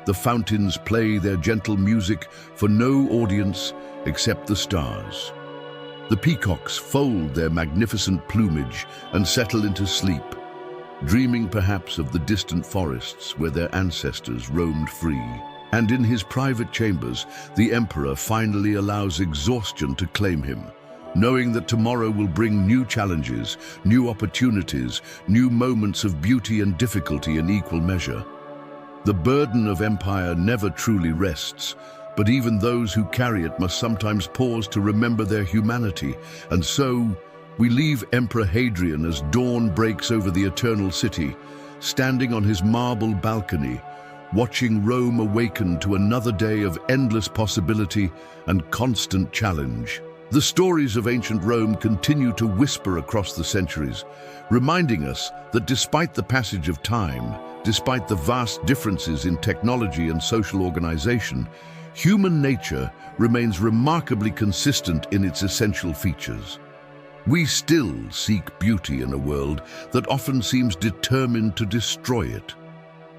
The fountains play their gentle music for no audience except the stars. The peacocks fold their magnificent plumage and settle into sleep, dreaming perhaps of the distant forests where their ancestors roamed free. And in his private chambers, the emperor finally allows exhaustion to claim him, knowing that tomorrow will bring new challenges, new opportunities, new moments of beauty and difficulty in equal measure. The burden of empire never truly rests, but even those who carry it must sometimes pause to remember their humanity. And so, we leave Emperor Hadrian as dawn breaks over the eternal city, standing on his marble balcony, watching Rome awaken to another day of endless possibility and constant challenge. The stories of ancient Rome continue to whisper across the centuries, reminding us that despite the passage of time, despite the vast differences in technology and social organization, human nature remains remarkably consistent in its essential features. We still seek beauty in a world that often seems determined to destroy it.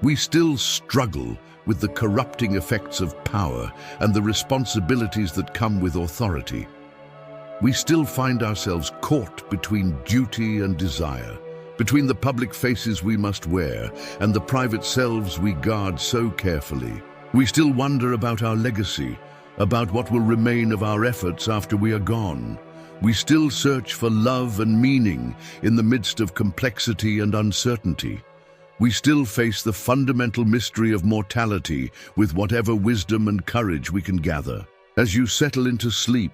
We still struggle with the corrupting effects of power and the responsibilities that come with authority. We still find ourselves caught between duty and desire, between the public faces we must wear and the private selves we guard so carefully. We still wonder about our legacy, about what will remain of our efforts after we are gone. We still search for love and meaning in the midst of complexity and uncertainty. We still face the fundamental mystery of mortality with whatever wisdom and courage we can gather. As you settle into sleep,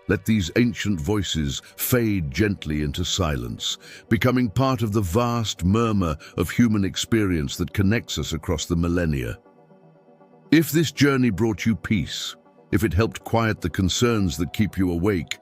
let these ancient voices fade gently into silence, becoming part of the vast murmur of human experience that connects us across the millennia. If this journey brought you peace, if it helped quiet the concerns that keep you awake,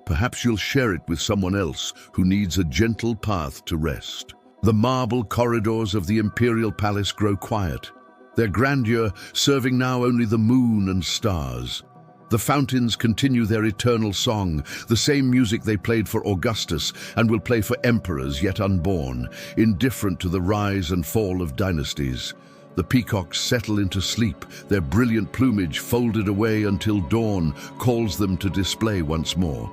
perhaps you'll share it with someone else who needs a gentle path to rest. The marble corridors of the imperial palace grow quiet, their grandeur serving now only the moon and stars. The fountains continue their eternal song, the same music they played for Augustus and will play for emperors yet unborn, indifferent to the rise and fall of dynasties. The peacocks settle into sleep, their brilliant plumage folded away until dawn calls them to display once more.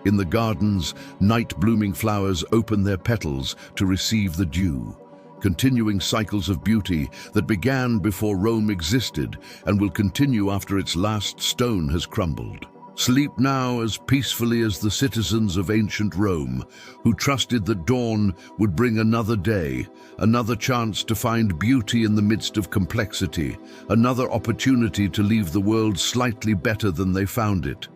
In the gardens, night-blooming flowers open their petals to receive the dew, continuing cycles of beauty that began before Rome existed and will continue after its last stone has crumbled. Sleep now as peacefully as the citizens of ancient Rome, who trusted that dawn would bring another day, another chance to find beauty in the midst of complexity, another opportunity to leave the world slightly better than they found it.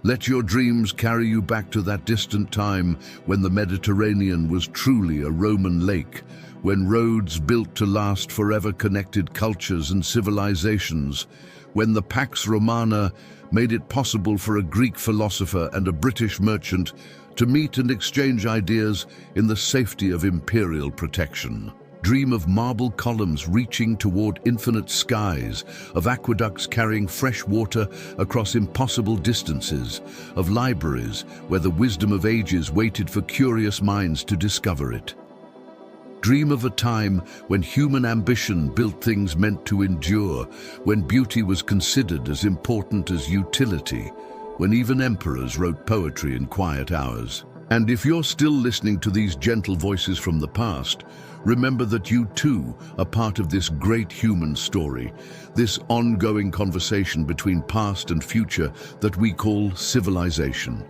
Let your dreams carry you back to that distant time when the Mediterranean was truly a Roman lake, when roads built to last forever connected cultures and civilizations, when the Pax Romana made it possible for a Greek philosopher and a British merchant to meet and exchange ideas in the safety of imperial protection. Dream of marble columns reaching toward infinite skies, of aqueducts carrying fresh water across impossible distances, of libraries where the wisdom of ages waited for curious minds to discover it. Dream of a time when human ambition built things meant to endure, when beauty was considered as important as utility, when even emperors wrote poetry in quiet hours. And if you're still listening to these gentle voices from the past, remember that you too are part of this great human story, this ongoing conversation between past and future that we call civilization.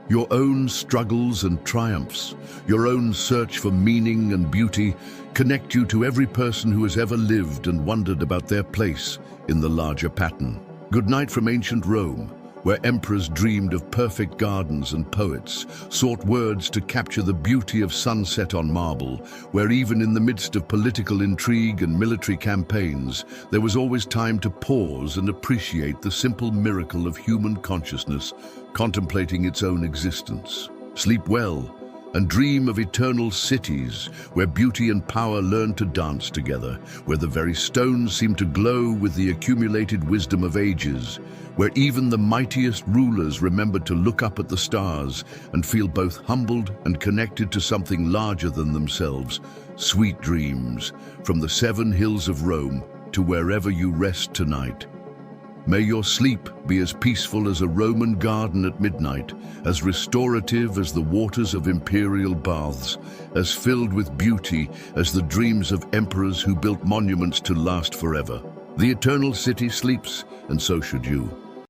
Your own struggles and triumphs, your own search for meaning and beauty connect you to every person who has ever lived and wondered about their place in the larger pattern. Good night from ancient Rome, where emperors dreamed of perfect gardens and poets sought words to capture the beauty of sunset on marble, where even in the midst of political intrigue and military campaigns, there was always time to pause and appreciate the simple miracle of human consciousness, contemplating its own existence. Sleep well and dream of eternal cities where beauty and power learn to dance together, where the very stones seem to glow with the accumulated wisdom of ages, where even the mightiest rulers remembered to look up at the stars and feel both humbled and connected to something larger than themselves. Sweet dreams from the 7 hills of Rome to wherever you rest tonight. May your sleep be as peaceful as a Roman garden at midnight, as restorative as the waters of imperial baths, as filled with beauty as the dreams of emperors who built monuments to last forever. The eternal city sleeps, and so should you.